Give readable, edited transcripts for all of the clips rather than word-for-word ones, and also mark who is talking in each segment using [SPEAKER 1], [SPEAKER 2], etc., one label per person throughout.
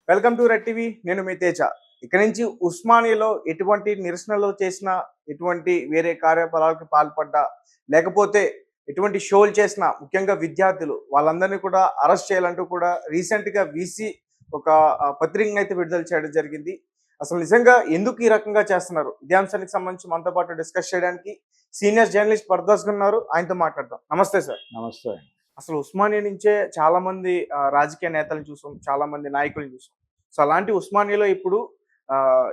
[SPEAKER 1] Welcome to red TV. నేను మీ తేజ. ఇక నుంచి ఉస్మానియాలో ఎటువంటి నిరసనలు చేసినా, ఎటువంటి వేరే కార్యకలాపాలకు పాల్పడ్డా, లేకపోతే ఎటువంటి షోలు చేసినా, ముఖ్యంగా విద్యార్థులు వాళ్ళందరినీ కూడా అరెస్ట్ చేయాలంటూ కూడా రీసెంట్‌గా వీసీ ఒక పత్రికను అయితే విడుదల చేయడం జరిగింది. అసలు నిజంగా ఎందుకు ఈ రకంగా చేస్తున్నారు? ఇదే అంశానికి సంబంధించి మనతో పాటు డిస్కస్ చేయడానికి సీనియర్ జర్నలిస్ట్ పరదాస్ గారు ఉన్నారు. ఆయనతో మాట్లాడదాం. నమస్తే సార్.
[SPEAKER 2] నమస్తే.
[SPEAKER 1] అసలు ఉస్మానియా నుంచే చాలా మంది రాజకీయ నేతలను చూసాం. చాలా మంది నాయకులను చూసాం. సో, అలాంటి ఉస్మానియాలో ఇప్పుడు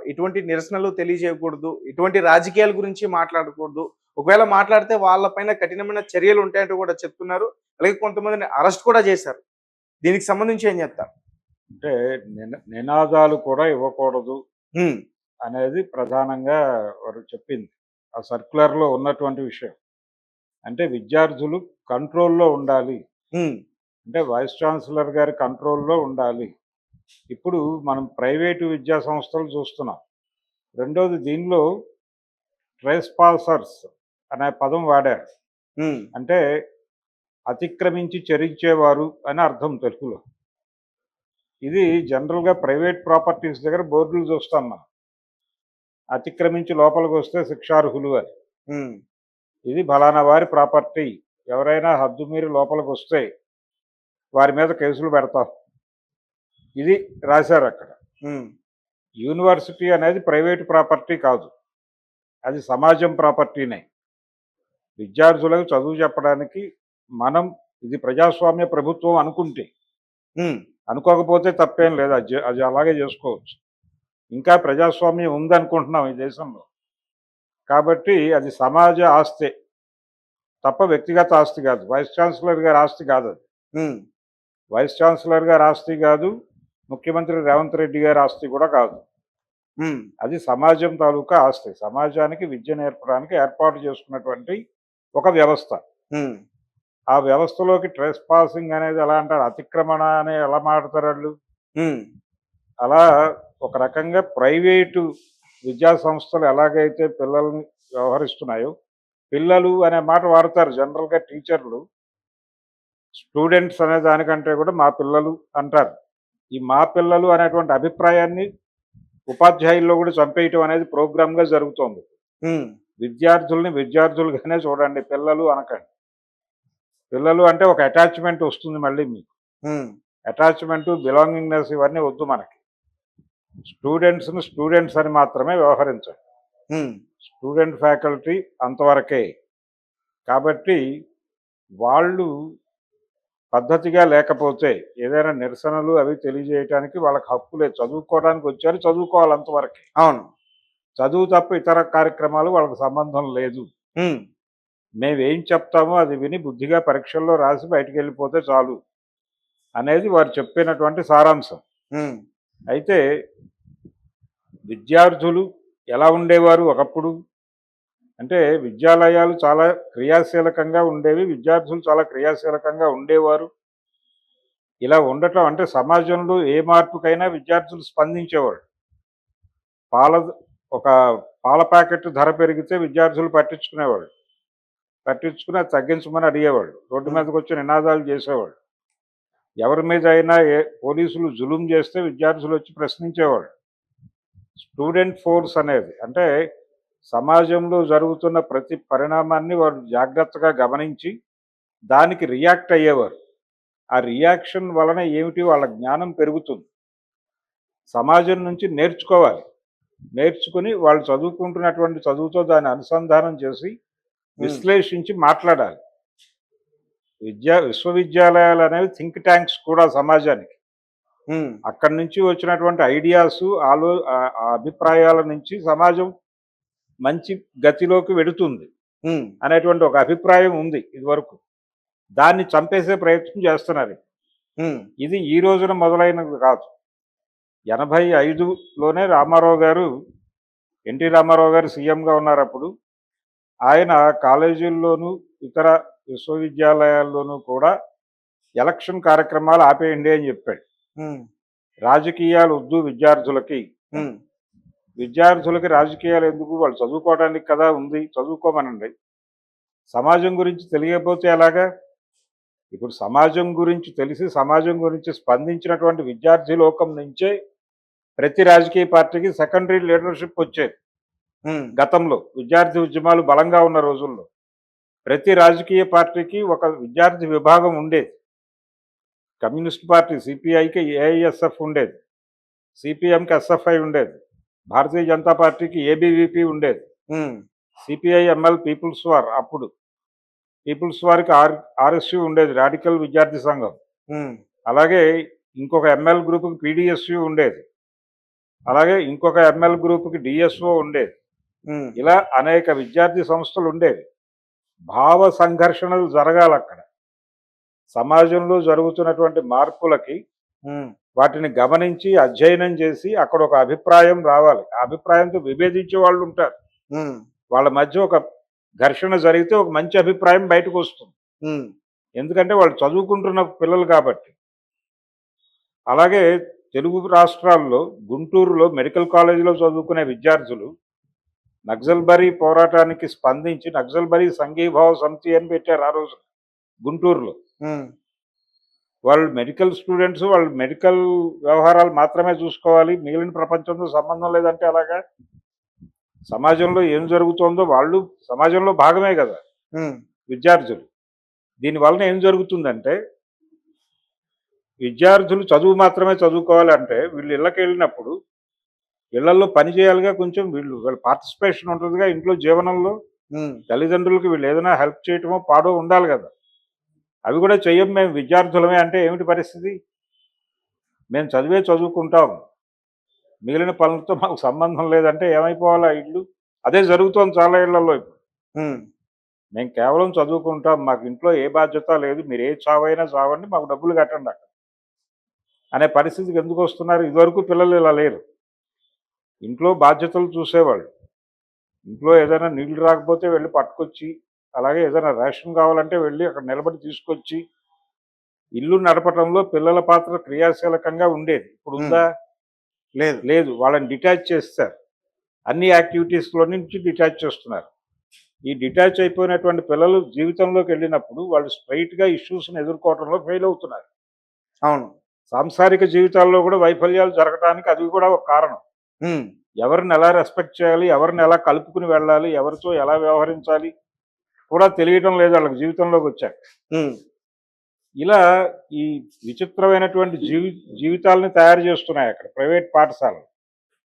[SPEAKER 1] ఎటువంటి నిరసనలు తెలియజేయకూడదు. ఎటువంటి రాజకీయాల గురించి మాట్లాడకూడదు. ఒకవేళ మాట్లాడితే వాళ్ళ పైన కఠినమైన చర్యలు ఉంటాయంటూ కూడా చెప్తున్నారు. అలాగే కొంతమందిని అరెస్ట్ కూడా చేశారు. దీనికి సంబంధించి ఏం చెప్తారు?
[SPEAKER 2] అంటే నినాదాలు కూడా ఇవ్వకూడదు
[SPEAKER 1] హ్మ్.
[SPEAKER 2] అనేది ప్రధానంగా వారు చెప్పింది. ఆ సర్క్యులర్‌లో ఉన్నటువంటి విషయం. అంటే విద్యార్థులు కంట్రోల్‌లో ఉండాలి.
[SPEAKER 1] హ్మ్.
[SPEAKER 2] అంటే వైస్ ఛాన్సలర్ గారి కంట్రోల్‌లో ఉండాలి. ఇప్పుడు మనం ప్రైవేటు విద్యా సంస్థలు చూస్తున్నాం. రెండోది దీనిలో ట్రెస్పాసర్స్ అనే పదం వాడారు.
[SPEAKER 1] హ్మ్.
[SPEAKER 2] అంటే అతిక్రమించి చరించేవారు అని అర్థం తెలుగులో. ఇది జనరల్‌గా ప్రైవేట్ ప్రాపర్టీస్ దగ్గర బోర్డులు చూస్తాం మనం. అతిక్రమించి లోపలికొస్తే శిక్షార్హులు అని.
[SPEAKER 1] హ్మ్.
[SPEAKER 2] ఇది ఫలానా వారి ప్రాపర్టీ. ఎవరైనా హద్దు మీరి లోపలికొస్తే వారి మీద కేసులు పెడతాం. ఇది రాశారక్కడ.
[SPEAKER 1] హ్మ్.
[SPEAKER 2] యూనివర్సిటీ అనేది ప్రైవేట్ ప్రాపర్టీ కాదు. అది సమాజం ప్రాపర్టీనే. విద్యార్థులకు చదువు చెప్పడానికి మనం ఇది ప్రజాస్వామ్య ప్రభుత్వం అనుకుంటే.
[SPEAKER 1] హ్మ్.
[SPEAKER 2] అనుకోకపోతే తప్పేం లేదు. అది అలాగే చేసుకోవచ్చు. ఇంకా ప్రజాస్వామ్యం ఉందనుకుంటున్నాం ఈ దేశంలో. కాబట్టి అది సమాజ ఆస్తే తప్ప వ్యక్తిగత ఆస్తి కాదు. వైస్ ఛాన్సలర్ గారి ఆస్తి కాదది.
[SPEAKER 1] హ్మ్.
[SPEAKER 2] వైస్ ఛాన్సలర్ గారి ఆస్తి కాదు. ముఖ్యమంత్రి రేవంత్ రెడ్డి గారి ఆస్తి కూడా కాదు.
[SPEAKER 1] హ్మ్.
[SPEAKER 2] అది సమాజం తాలూకా ఆస్తి. సమాజానికి విద్య నేర్పడానికి ఏర్పాటు చేసుకున్నటువంటి ఒక వ్యవస్థ.
[SPEAKER 1] హ్మ్.
[SPEAKER 2] ఆ వ్యవస్థలోకి ట్రెస్పాసింగ్ అనేది ఎలా అంటారు? అతిక్రమణ అని ఎలా మాట్లాడతారాళ్ళు?
[SPEAKER 1] హ్మ్.
[SPEAKER 2] అలా ఒక రకంగా ప్రైవేటు విద్యా సంస్థలు ఎలాగైతే పిల్లల్ని వ్యవహరిస్తున్నాయో, పిల్లలు అనే మాట వాడతారు జనరల్‌గా టీచర్లు. స్టూడెంట్స్ అనే దానికంటే కూడా మా పిల్లలు అంటారు. ఈ మా పిల్లలు అనేటువంటి అభిప్రాయాన్ని ఉపాధ్యాయుల్లో కూడా చంపేయటం అనేది ప్రోగ్రామ్‌గా జరుగుతోంది.
[SPEAKER 1] హ్మ్.
[SPEAKER 2] విద్యార్థుల్ని విద్యార్థులుగానే చూడండి. పిల్లలు అనకండి. పిల్లలు అంటే ఒక అటాచ్‌మెంట్ వస్తుంది మళ్ళీ మీకు.
[SPEAKER 1] హ్మ్.
[SPEAKER 2] అటాచ్‌మెంటు, బిలాంగింగ్‌నెస్ ఇవన్నీ వద్దు మనకి. స్టూడెంట్స్‌ని స్టూడెంట్స్ అని మాత్రమే వ్యవహరించండి.
[SPEAKER 1] హ్మ్.
[SPEAKER 2] స్టూడెంట్ ఫ్యాకల్టీ అంతవరకే. కాబట్టి వాళ్ళు పద్ధతిగా లేకపోతే ఏదైనా నిరసనలు అవి తెలియజేయటానికి వాళ్ళకి హక్కు లేదు. చదువుకోవడానికి వచ్చారు, చదువుకోవాలి అంతవరకే.
[SPEAKER 1] అవును.
[SPEAKER 2] చదువు తప్ప ఇతర కార్యక్రమాలు వాళ్ళకి సంబంధం లేదు.
[SPEAKER 1] హ్మ్.
[SPEAKER 2] మేమేం చెప్తామో అది విని బుద్ధిగా పరీక్షల్లో రాసి బయటికెళ్ళిపోతే చాలు అనేది వారు చెప్పినటువంటి సారాంశం.
[SPEAKER 1] హ్మ్.
[SPEAKER 2] అయితే విద్యార్థులు ఎలా ఉండేవారు ఒకప్పుడు? అంటే విద్యాలయాలు చాలా క్రియాశీలకంగా ఉండేవి. విద్యార్థులు చాలా క్రియాశీలకంగా ఉండేవారు. ఇలా ఉండటం అంటే సమాజంలో ఏ మార్పుకైనా విద్యార్థులు స్పందించేవాళ్ళు. పాల ఒక పాల ప్యాకెట్ ధర పెరిగితే విద్యార్థులు పట్టించుకునేవాళ్ళు. పట్టించుకుని అది తగ్గించమని అడిగేవాళ్ళు. రోడ్డు
[SPEAKER 1] హ్మ్.
[SPEAKER 2] మీదకొచ్చి నినాదాలు చేసేవాళ్ళు. ఎవరి మీద అయినా పోలీసులు జులుం చేస్తే విద్యార్థులు వచ్చి ప్రశ్నించేవాళ్ళు. స్టూడెంట్ ఫోర్స్ అనేది అంటే సమాజంలో జరుగుతున్న ప్రతి పరిణామాన్ని వారు జాగ్రత్తగా గమనించి దానికి రియాక్ట్ అయ్యేవారు. ఆ రియాక్షన్ వలన ఏమిటి వాళ్ళ జ్ఞానం పెరుగుతుంది. సమాజం నుంచి నేర్చుకోవాలి. నేర్చుకుని వాళ్ళు చదువుకుంటున్నటువంటి చదువుతో దాన్ని అనుసంధానం చేసి
[SPEAKER 1] హ్మ్.
[SPEAKER 2] విశ్లేషించి మాట్లాడాలి. విశ్వవిద్యాలయాలు అనేవి థింక్ ట్యాంక్స్ కూడా సమాజానికి.
[SPEAKER 1] హ్మ్.
[SPEAKER 2] అక్కడి నుంచి వచ్చినటువంటి ఐడియాసు ఆ అభిప్రాయాల నుంచి సమాజం మంచి గతిలోకి వెడుతుంది
[SPEAKER 1] హ్మ్.
[SPEAKER 2] అనేటువంటి ఒక అభిప్రాయం ఉంది ఇదివరకు. దాన్ని చంపేసే ప్రయత్నం చేస్తున్నారు.
[SPEAKER 1] హ్మ్.
[SPEAKER 2] ఇది ఈ రోజున మొదలైనది కాదు. 85లోనే ఎన్టీ రామారావు గారు సీఎంగా ఉన్నప్పుడు ఆయన కాలేజీల్లోనూ, ఇతర విశ్వవిద్యాలయాల్లోనూ కూడా ఎలక్షన్ కార్యక్రమాలు ఆపేయండి అని చెప్పాడు.
[SPEAKER 1] హ్మ్.
[SPEAKER 2] రాజకీయాలు వద్దు విద్యార్థులకి.
[SPEAKER 1] హ్మ్.
[SPEAKER 2] విద్యార్థులకి రాజకీయాలు ఎందుకు? వాళ్ళు చదువుకోవడానికి కదా ఉంది. చదువుకోమనండి. సమాజం గురించి తెలియకపోతే ఎలాగా? ఇప్పుడు సమాజం గురించి తెలిసి సమాజం గురించి స్పందించినటువంటి విద్యార్థి లోకం నుంచే ప్రతి రాజకీయ పార్టీకి సెకండరీ లీడర్షిప్ వచ్చేది.
[SPEAKER 1] ఉమ్,
[SPEAKER 2] గతంలో విద్యార్థి ఉద్యమాలు బలంగా ఉన్న రోజుల్లో ప్రతి రాజకీయ పార్టీకి ఒక విద్యార్థి విభాగం ఉండేది. కమ్యూనిస్ట్ పార్టీ సిపిఐకి ఏఐఎస్ఎఫ్ ఉండేది, సిపిఎంకి ఎస్ఎఫ్ఐ ఉండేది, భారతీయ జనతా పార్టీకి ఏబీవీపీ ఉండేది,
[SPEAKER 1] ఉమ్,
[SPEAKER 2] సిపిఐ ఎంఎల్ పీపుల్స్ వార్, అప్పుడు పీపుల్స్ వారికి ఆర్ఎస్యు ఉండేది, రాడికల్ విద్యార్థి సంఘం.
[SPEAKER 1] ఉమ్,
[SPEAKER 2] అలాగే ఇంకొక ఎంఎల్ గ్రూప్కి పీడిఎస్యు ఉండేది, అలాగే ఇంకొక ఎంఎల్ గ్రూప్కి డిఎస్ఓ ఉండేది.
[SPEAKER 1] ఉమ్,
[SPEAKER 2] ఇలా అనేక విద్యార్థి సంస్థలు ఉండేవి. భావ సంఘర్షణలు జరగాలి అక్కడ. సమాజంలో జరుగుతున్నటువంటి మార్పులకి
[SPEAKER 1] ఉమ్,
[SPEAKER 2] వాటిని గమనించి అధ్యయనం చేసి అక్కడ ఒక అభిప్రాయం రావాలి. ఆ అభిప్రాయంతో విభేదించే వాళ్ళు ఉంటారు.
[SPEAKER 1] ఉమ్,
[SPEAKER 2] వాళ్ళ మధ్య ఒక ఘర్షణ జరిగితే ఒక మంచి అభిప్రాయం బయటకు వస్తుంది.
[SPEAKER 1] ఉమ్,
[SPEAKER 2] ఎందుకంటే వాళ్ళు చదువుకుంటున్న పిల్లలు కాబట్టి. అలాగే తెలుగు రాష్ట్రాల్లో గుంటూరులో మెడికల్ కాలేజీలో చదువుకునే విద్యార్థులు నక్సల్బరీ పోరాటానికి స్పందించి నక్సల్బరీ సంఘీభావ సమితి అని పెట్టారు ఆ రోజు గుంటూరులో.
[SPEAKER 1] ఉమ్,
[SPEAKER 2] వాళ్ళు మెడికల్ స్టూడెంట్స్, వాళ్ళు మెడికల్ వ్యవహారాలు మాత్రమే చూసుకోవాలి, మిగిలిన ప్రపంచంతో సంబంధం లేదంటే అలాగా. సమాజంలో ఏం జరుగుతోందో వాళ్ళు సమాజంలో భాగమే కదా
[SPEAKER 1] ఉమ్,
[SPEAKER 2] విద్యార్థులు. దీనివలన ఏం జరుగుతుందంటే విద్యార్థులు చదువు మాత్రమే చదువుకోవాలంటే వీళ్ళు ఇళ్ళకి వెళ్ళినప్పుడు ఇళ్లలో పని చేయాలిగా, కొంచెం వీళ్ళ పార్టిసిపేషన్ ఉంటుందిగా ఇంట్లో జీవనంలో.
[SPEAKER 1] ఉమ్,
[SPEAKER 2] తల్లిదండ్రులకి వీళ్ళు ఏదైనా హెల్ప్ చేయటమో పాడో ఉండాలి కదా. అవి కూడా చెయ్యం మేము విద్యార్థులమే అంటే ఏమిటి పరిస్థితి? మేము చదువుకుంటాం, మిగిలిన పనులతో మాకు సంబంధం లేదంటే ఏమైపోవాలి ఆ ఇల్లు? అదే జరుగుతోంది చాలా ఇళ్లలో ఇప్పుడు.
[SPEAKER 1] ఉమ్,
[SPEAKER 2] మేము కేవలం చదువుకుంటాం, మాకు ఇంట్లో ఏ బాధ్యత లేదు, మీరు ఏ చావైనా చావండి, మాకు డబ్బులు కట్టండి అక్కడ అనే పరిస్థితికి ఎందుకు వస్తున్నారు? ఇదివరకు పిల్లలు ఇలా లేరు. ఇంట్లో బాధ్యతలు చూసేవాళ్ళు. ఇంట్లో ఏదైనా నీళ్లు రాకపోతే వెళ్ళి పట్టుకొచ్చి, అలాగే ఏదైనా రేషన్ కావాలంటే వెళ్ళి అక్కడ నిలబడి తీసుకొచ్చి, ఇల్లు నడపటంలో పిల్లల పాత్ర క్రియాశీలకంగా ఉండేది. ఇప్పుడు ఉందా?
[SPEAKER 1] లేదు.
[SPEAKER 2] లేదు. వాళ్ళని డిటాచ్ చేస్తారు, అన్ని యాక్టివిటీస్లో నుంచి డిటాచ్ చేస్తున్నారు. ఈ డిటాచ్ అయిపోయినటువంటి పిల్లలు జీవితంలోకి వెళ్ళినప్పుడు వాళ్ళు స్ట్రైట్గా ఇష్యూస్ని ఎదుర్కోవడంలో ఫెయిల్ అవుతున్నారు.
[SPEAKER 1] అవును.
[SPEAKER 2] సాంసారిక జీవితాల్లో కూడా వైఫల్యాలు జరగడానికి అది కూడా ఒక కారణం.
[SPEAKER 1] ఉమ్,
[SPEAKER 2] ఎవరిని ఎలా రెస్పెక్ట్ చేయాలి, ఎవరిని ఎలా కలుపుకుని వెళ్ళాలి, ఎవరితో ఎలా వ్యవహరించాలి కూడా తెలియటం లేదు వాళ్ళకి జీవితంలోకి వచ్చాక.
[SPEAKER 1] ఉమ్,
[SPEAKER 2] ఇలా ఈ విచిత్రమైనటువంటి జీవితాలని తయారు చేస్తున్నాయి అక్కడ ప్రైవేట్ పాఠశాలలు.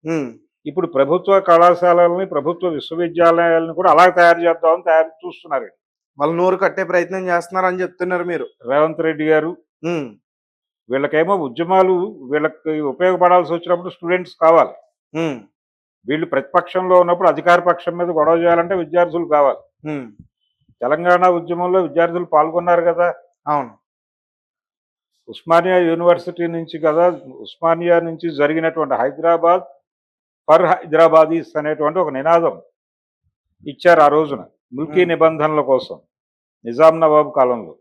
[SPEAKER 1] ఉమ్,
[SPEAKER 2] ఇప్పుడు ప్రభుత్వ కళాశాలల్ని, ప్రభుత్వ విశ్వవిద్యాలయాలను కూడా అలా తయారు చేద్దామని చూస్తున్నారు
[SPEAKER 1] వాళ్ళు నోరు కట్టే ప్రయత్నం చేస్తున్నారని చెప్తున్నారు మీరు.
[SPEAKER 2] రేవంత్ రెడ్డి గారు.
[SPEAKER 1] ఉమ్,
[SPEAKER 2] వీళ్ళకేమో ఉద్యమాలు వీళ్ళకి ఉపయోగపడాల్సి వచ్చినప్పుడు స్టూడెంట్స్ కావాలి.
[SPEAKER 1] ఉమ్,
[SPEAKER 2] వీళ్ళు ప్రతిపక్షంలో ఉన్నప్పుడు అధికార పక్షం మీద గొడవ చేయాలంటే విద్యార్థులు కావాలి.
[SPEAKER 1] ఉమ్,
[SPEAKER 2] తెలంగాణ ఉద్యమంలో విద్యార్థులు పాల్గొన్నారు కదా.
[SPEAKER 1] అవును.
[SPEAKER 2] ఉస్మానియా యూనివర్సిటీ నుంచి కదా, ఉస్మానియా నుంచి జరిగినటువంటి హైదరాబాద్ ఫర్ హైదరాబాదీస్ అనేటువంటి ఒక నినాదం ఇచ్చారు ఆ రోజున ముల్కీ నిబంధనల కోసం నిజాం నవాబు కాలంలో.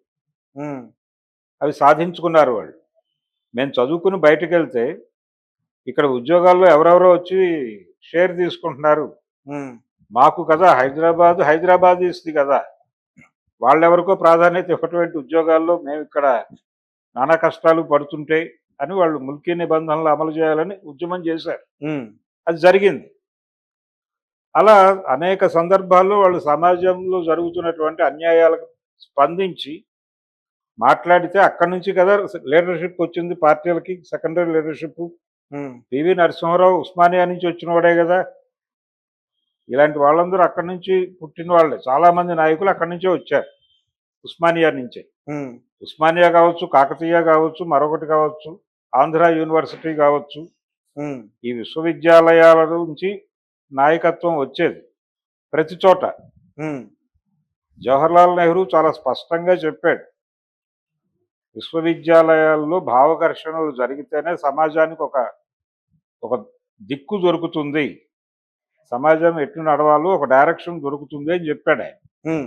[SPEAKER 1] ఉమ్,
[SPEAKER 2] అవి సాధించుకున్నారు వాళ్ళు. మేము చదువుకుని బయటకు వెళ్తే ఇక్కడ ఉద్యోగాల్లో ఎవరెవరో వచ్చి షేర్ తీసుకుంటున్నారు.
[SPEAKER 1] ఉమ్,
[SPEAKER 2] మాకు కదా హైదరాబాదీస్ది కదా, వాళ్ళెవరికో ప్రాధాన్యత ఇవ్వటువంటి ఉద్యోగాల్లో మేము ఇక్కడ నానా కష్టాలు పడుతుంటే అని వాళ్ళు ముల్కీ నిబంధనలు అమలు చేయాలని ఉద్యమం చేశారు.
[SPEAKER 1] ఉమ్,
[SPEAKER 2] అది జరిగింది. అలా అనేక సందర్భాల్లో వాళ్ళు సమాజంలో జరుగుతున్నటువంటి అన్యాయాలకు స్పందించి మాట్లాడితే అక్కడి నుంచి కదా లీడర్షిప్ వచ్చింది పార్టీలకి, సెకండరీ లీడర్షిప్.
[SPEAKER 1] ఉమ్,
[SPEAKER 2] పివి నరసింహారావు ఉస్మానియా నుంచి వచ్చిన వాడే కదా. ఇలాంటి వాళ్ళందరూ అక్కడి నుంచి పుట్టిన వాళ్ళే. చాలామంది నాయకులు అక్కడి నుంచే వచ్చారు, ఉస్మానియా నుంచే.
[SPEAKER 1] ఉమ్,
[SPEAKER 2] ఉస్మానియా కావచ్చు, కాకతీయ కావచ్చు, మరొకటి కావచ్చు, ఆంధ్ర యూనివర్సిటీ కావచ్చు.
[SPEAKER 1] ఉమ్,
[SPEAKER 2] ఈ విశ్వవిద్యాలయాల నుంచి నాయకత్వం వచ్చేది ప్రతి చోట.
[SPEAKER 1] ఉమ్,
[SPEAKER 2] జవహర్లాల్ నెహ్రూ చాలా స్పష్టంగా చెప్పాడు, విశ్వవిద్యాలయాల్లో భావఘర్షణలు జరిగితేనే సమాజానికి ఒక ఒక దిక్కు దొరుకుతుంది, సమాజం ఎట్లు నడవాలో ఒక డైరెక్షన్ దొరుకుతుంది అని చెప్పాడు ఆయన.
[SPEAKER 1] ఉమ్,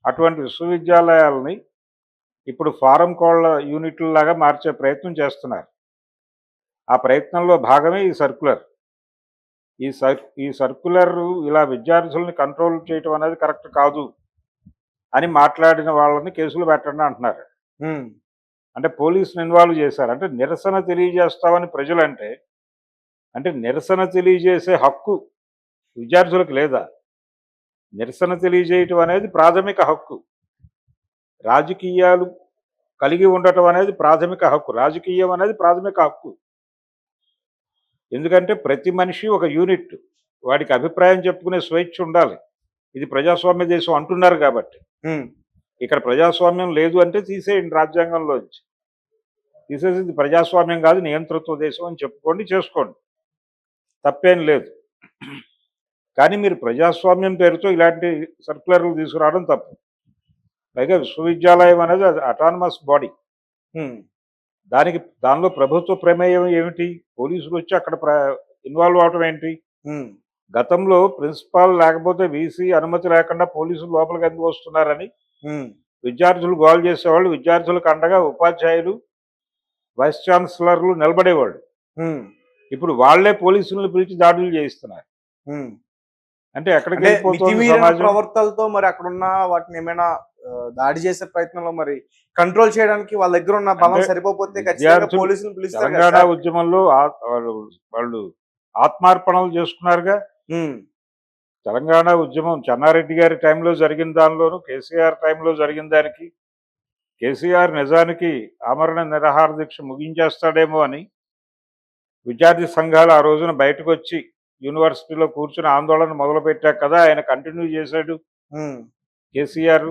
[SPEAKER 2] అటువంటి విశ్వవిద్యాలయాలని ఇప్పుడు ఫారం కోళ్ల యూనిట్లలాగా మార్చే ప్రయత్నం చేస్తున్నారు. ఆ ప్రయత్నంలో భాగమే ఈ సర్క్యులర్. ఈ సర్క్యులర్ ఇలా విద్యార్థుల్ని కంట్రోల్ చేయటం అనేది కరెక్ట్ కాదు అని మాట్లాడిన వాళ్ళని కేసులు పెట్టండి అంటున్నారు.
[SPEAKER 1] ఉమ్,
[SPEAKER 2] అంటే పోలీసుని ఇన్వాల్వ్ చేశారు. అంటే నిరసన తెలియజేస్తామని ప్రజలంటే, అంటే నిరసన తెలియజేసే హక్కు విద్యార్థులకు లేదా? నిరసన తెలియజేయటం అనేది ప్రాథమిక హక్కు. రాజకీయాలు కలిగి ఉండటం అనేది ప్రాథమిక హక్కు. రాజకీయం అనేది ప్రాథమిక హక్కు. ఎందుకంటే ప్రతి మనిషి ఒక యూనిట్. వాడికి అభిప్రాయం చెప్పుకునే స్వేచ్ఛ ఉండాలి. ఇది ప్రజాస్వామ్య దేశం అంటున్నారు కాబట్టి.
[SPEAKER 1] ఉమ్,
[SPEAKER 2] ఇక్కడ ప్రజాస్వామ్యం లేదు అంటే తీసేయండి రాజ్యాంగంలోంచి. తీసేసి ఇది ప్రజాస్వామ్యం కాదు, నియంతృత్వ దేశం అని చెప్పుకోండి, చేసుకోండి. తప్పేం లేదు. కానీ మీరు ప్రజాస్వామ్యం పేరుతో ఇలాంటి సర్క్యులర్లు తీసుకురావడం తప్పు. పైగా విశ్వవిద్యాలయం అనేది అది అటానమస్ బాడీ.
[SPEAKER 1] ఉమ్,
[SPEAKER 2] దానిలో ప్రభుత్వ ప్రమేయం ఏమిటి? పోలీసులు వచ్చి అక్కడ ఇన్వాల్వ్ అవటం ఏంటి?
[SPEAKER 1] ఉమ్,
[SPEAKER 2] గతంలో ప్రిన్సిపాల్ లేకపోతే వీసీ అనుమతి లేకుండా పోలీసులు లోపలికి ఎందుకు వస్తున్నారని
[SPEAKER 1] ఉమ్,
[SPEAKER 2] విద్యార్థులు గోల్ చేసేవాళ్ళు. విద్యార్థులకు అండగా ఉపాధ్యాయులు, వైస్ ఛాన్సలర్లు నిలబడేవాళ్ళు.
[SPEAKER 1] ఉమ్,
[SPEAKER 2] ఇప్పుడు వాళ్లే పోలీసులను పిలిచి దాడులు చేయిస్తున్నారు.
[SPEAKER 1] ఉమ్.
[SPEAKER 2] అంటే ఎక్కడికి
[SPEAKER 1] అంటే
[SPEAKER 2] వెళ్ళిపోతుంది
[SPEAKER 1] మితిమీరిన
[SPEAKER 2] సమాజం?
[SPEAKER 1] ప్రవర్తనలతో మరి అక్కడున్న వాటిని ఏమైనా దాడి చేసే ప్రయత్నంలో మరి కంట్రోల్ చేయడానికి వాళ్ళ దగ్గర ఉన్న బలం
[SPEAKER 2] అంటే
[SPEAKER 1] సరిపోతే ఖచ్చితంగా
[SPEAKER 2] విద్యార్థులు
[SPEAKER 1] పోలీసులు పిలుస్తారు కదా
[SPEAKER 2] తెలంగాణ
[SPEAKER 1] సార్.
[SPEAKER 2] ఉద్యమంలో వాళ్ళు ఆత్మార్పణలు చేసుకున్నారుగా.
[SPEAKER 1] ఉమ్,
[SPEAKER 2] తెలంగాణ ఉద్యమం చెన్నారెడ్డి గారి టైంలో జరిగిన దానిలోను, కేసీఆర్ టైంలో జరిగిన దానికి, కేసీఆర్ నిజానికి ఆమరణ నిరాహార దీక్ష ముగించేస్తాడేమో అని విద్యార్థి సంఘాలు ఆ రోజున బయటకు వచ్చి యూనివర్సిటీలో కూర్చుని ఆందోళన మొదలుపెట్టాక కదా ఆయన కంటిన్యూ చేశాడు
[SPEAKER 1] ఉమ్,
[SPEAKER 2] కేసీఆర్.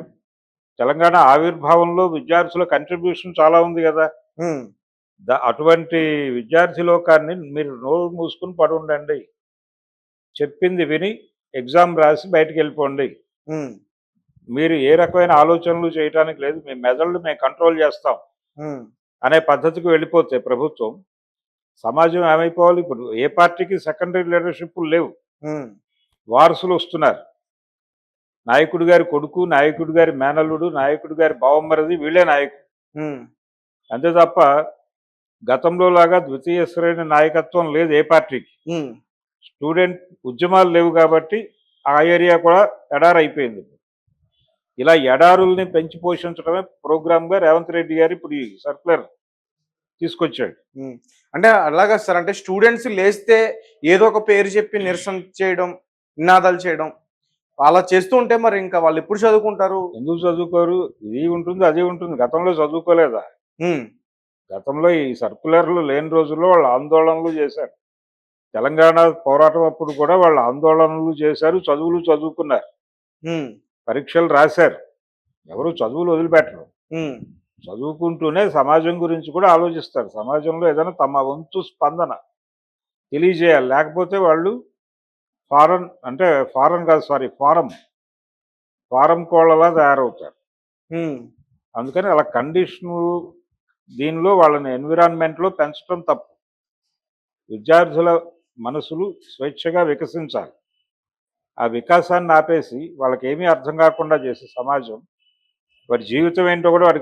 [SPEAKER 2] తెలంగాణ ఆవిర్భావంలో విద్యార్థుల కంట్రిబ్యూషన్ చాలా ఉంది కదా.
[SPEAKER 1] ఉమ్,
[SPEAKER 2] అటువంటి విద్యార్థి లోకాన్ని మీరు నోరు మూసుకుని పడి ఉండండి. చెప్పింది విని ఎగ్జామ్ రాసి బయటికి వెళ్ళిపోండి.
[SPEAKER 1] ఉమ్,
[SPEAKER 2] మీరు ఏ రకమైన ఆలోచనలు చేయడానికి లేదు, మీ మెదళ్ళు మేము కంట్రోల్ చేస్తాం
[SPEAKER 1] ఉమ్,
[SPEAKER 2] అనే పద్ధతికి వెళ్ళిపోతే ప్రభుత్వం, సమాజం ఏమైపోవాలి? ఇప్పుడు ఏ పార్టీకి సెకండరీ లీడర్షిప్ లేవు.
[SPEAKER 1] ఉమ్,
[SPEAKER 2] వారసులు వస్తున్నారు. నాయకుడి గారి కొడుకు, నాయకుడి గారి మేనల్లుడు, నాయకుడి గారి బావమ్మరిది, వీళ్ళే నాయకుడు.
[SPEAKER 1] ఉమ్,
[SPEAKER 2] అంతే తప్ప గతంలో లాగా ద్వితీయ శ్రేణి నాయకత్వం లేదు ఏ పార్టీకి.
[SPEAKER 1] ఉమ్.
[SPEAKER 2] స్టూడెంట్ ఉద్యమాలు లేవు కాబట్టి ఆ ఏరియా కూడా ఎడారైపోయింది. ఇలా ఎడారుల్ని పెంచి పోషించడమే ప్రోగ్రామ్గా రేవంత్ రెడ్డి గారు ఇప్పుడు ఈ సర్క్యులర్ తీసుకొచ్చాడు.
[SPEAKER 1] ఉమ్. అంటే అలాగా సార్, అంటే స్టూడెంట్స్ లేస్తే ఏదో ఒక పేరు చెప్పి నిరసన చేయడం, నినాదాలు చేయడం అలా చేస్తూ ఉంటే మరి ఇంకా వాళ్ళు ఎప్పుడు చదువుకుంటారు?
[SPEAKER 2] ఎందుకు చదువుకోరు? ఇది ఉంటుంది, అది ఉంటుంది. గతంలో చదువుకోలేదా?
[SPEAKER 1] ఉమ్,
[SPEAKER 2] గతంలో ఈ సర్క్యులర్లు లేని రోజుల్లో వాళ్ళు ఆందోళనలు చేశారు. తెలంగాణ పోరాటం అప్పుడు కూడా వాళ్ళు ఆందోళనలు చేశారు, చదువులు చదువుకున్నారు,
[SPEAKER 1] ఉమ్,
[SPEAKER 2] పరీక్షలు రాశారు. ఎవరు చదువులు వదిలిపెట్టరు.
[SPEAKER 1] ఉమ్,
[SPEAKER 2] చదువుకుంటూనే సమాజం గురించి కూడా ఆలోచిస్తారు. సమాజంలో ఏదైనా తమ వంతు స్పందన తెలియజేయాలి. లేకపోతే వాళ్ళు ఫారం కోళ్ళలా తయారవుతారు.
[SPEAKER 1] ఉమ్,
[SPEAKER 2] అందుకని అలా కండిషను దీనిలో వాళ్ళని ఎన్విరాన్మెంట్లో పెంచడం తప్పు. విద్యార్థుల మనసులు స్వేచ్ఛగా వికసించాలి. ఆ వికాసాన్ని ఆపేసి వాళ్ళకి ఏమీ అర్థం కాకుండా చేసే సమాజం, వారి జీవితం ఏంటో కూడా వారికి